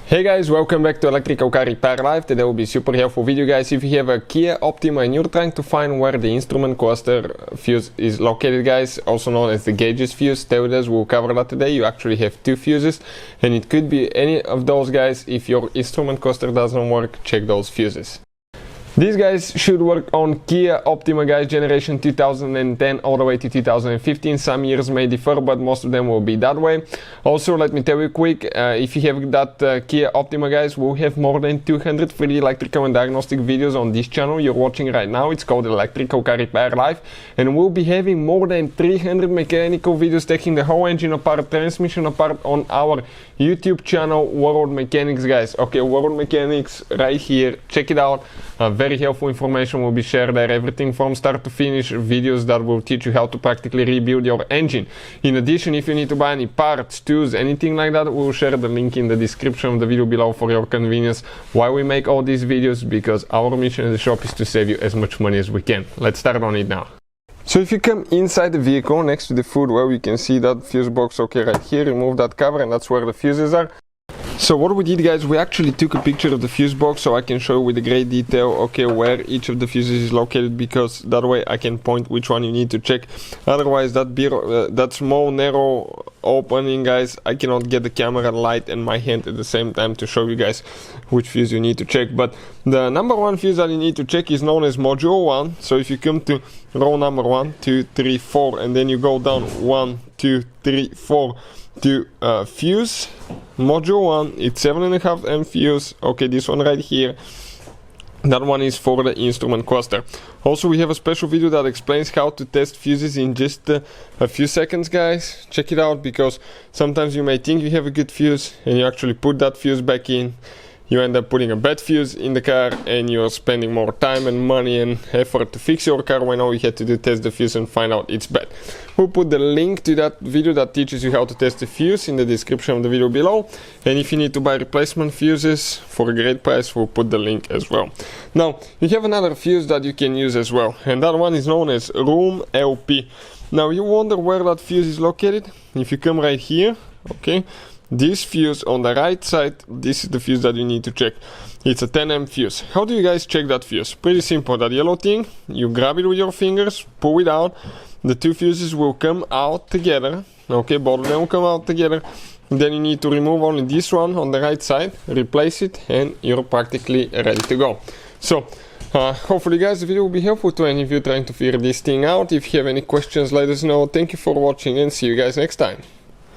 Hey guys, welcome back to Electrical Car Repair Live. Today will be super helpful video, guys. If you have a Kia Optima and you're trying to find where the instrument cluster fuse is located, guys, also known as the gauges fuse, stay with us, we'll cover that today. You actually have two fuses and it could be any of those, guys. If your instrument cluster doesn't work, check those fuses. These guys should work on Kia Optima, guys, generation 2010 all the way to 2015. Some years may differ, but most of them will be that way. Also, let me tell you quick, if you have that Kia Optima, guys, we'll have more than 200 free electrical and diagnostic videos on this channel you're watching right now. It's called Electrical Car Repair Live, and we'll be having more than 300 mechanical videos taking the whole engine apart, transmission apart on our YouTube channel, World Mechanics, guys. Okay, World Mechanics right here, check it out. Very helpful information will be shared there, everything from start to finish, videos that will teach you how to practically rebuild your engine. In addition, if you need to buy any parts, tools, anything like that, we'll share the link in the description of the video below for your convenience. Why we make all these videos? Because our mission in the shop is to save you as much money as we can. Let's start on it now. So if you come inside the vehicle next to the food well, you can see that fuse box, okay, right here, remove that cover and that's where the fuses are. So what we did, guys, we actually took a picture of the fuse box so I can show you with great detail, okay, where each of the fuses is located, because that way I can point which one you need to check. Otherwise, that small narrow opening, guys, I cannot get the camera light and my hand at the same time to show you guys which fuse you need to check. But the number one fuse that you need to check is known as module 1. So if you come to row number 1, 2, 3, 4, and then you go down 1, 2, 3, 4 to fuse module 1, it's 7.5 amp fuse. Okay, this one right here, that one is for the instrument cluster. Also, we have a special video that explains how to test fuses in just a few seconds, guys. Check it out, because sometimes you may think you have a good fuse and you actually put that fuse back in, you end up putting a bad fuse in the car and you're spending more time and money and effort to fix your car when all you had to do is test the fuse and find out it's bad. We'll put the link to that video that teaches you how to test the fuse in the description of the video below. And if you need to buy replacement fuses for a great price, we'll put the link as well. Now, you have another fuse that you can use as well, and that one is known as Room LP. Now, you wonder where that fuse is located? If you come right here, okay, this fuse on the right side, this is the fuse that you need to check. It's a 10 amp fuse. How do you guys check that fuse? Pretty simple. That yellow thing, you grab it with your fingers, pull it out. The two fuses will come out together. Okay, both of them will come out together. Then you need to remove only this one on the right side, replace it, and you're practically ready to go. So, hopefully, guys, the video will be helpful to any of you trying to figure this thing out. If you have any questions, let us know. Thank you for watching and see you guys next time.